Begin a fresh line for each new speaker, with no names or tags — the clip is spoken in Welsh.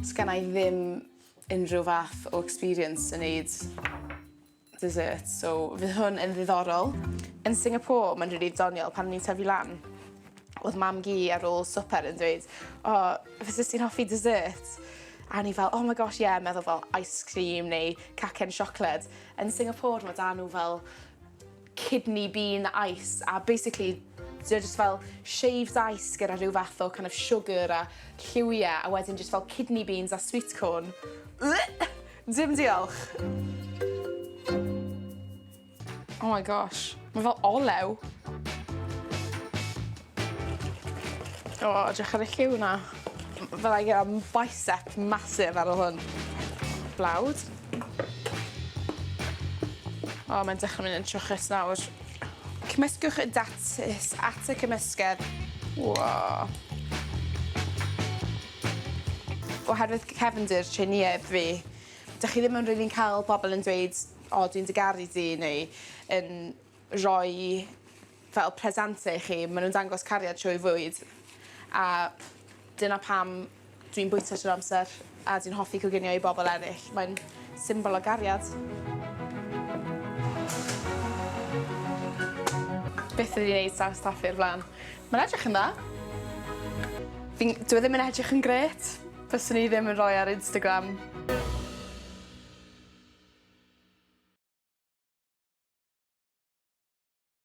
Sgynna i ddim unrhyw fath o experience yn neud dessert, so fydd hwn yn ddiddorol. Yn Singapore, mae'n rili doniol pan ni'n tyfu lan. Oedd mam gi ar ôl swper yn dweud, fyses ti'n hoffi dessert? A ni fel, oh my gosh, yeah, meddwl fel ice cream neu cacen siocled. Yn Singapore, mae da nhw fel kidney bean ice, a basically, they're just fel shaved ice gyda rhyw fath o kind of sugar a lliwiau, a wedyn just fel kidney beans a sweetcorn. Dim diolch. Oh my gosh, mae fel olew. Edrych ar y lliw na. Fel I get a bicep massive ar ôl hwn. Blawd. Mae'n dechrau mynd yn trwchus nawr. Cymysgwch y datys at y cymysgedd. Wow. Oherwydd cefndir Tseineaidd fi, dych chi ddim yn rili'n cael pobl yn dweud, dwi'n digaru di, neu yn rhoi fel presentau i chi. Maen nhw'n dangos cariad trwy fwyd. A dyna pam dwi'n bwyta trwy'r amser a dwi'n hoffi coginio i bobl eraill. Mae'n symbol o gariad. Byth wedi gwneud saws taffi o'r blaen. Mae'n edrych yn dda. Dwi ddim yn edrych yn gret. Fyswn i ddim yn rhoi ar Instagram.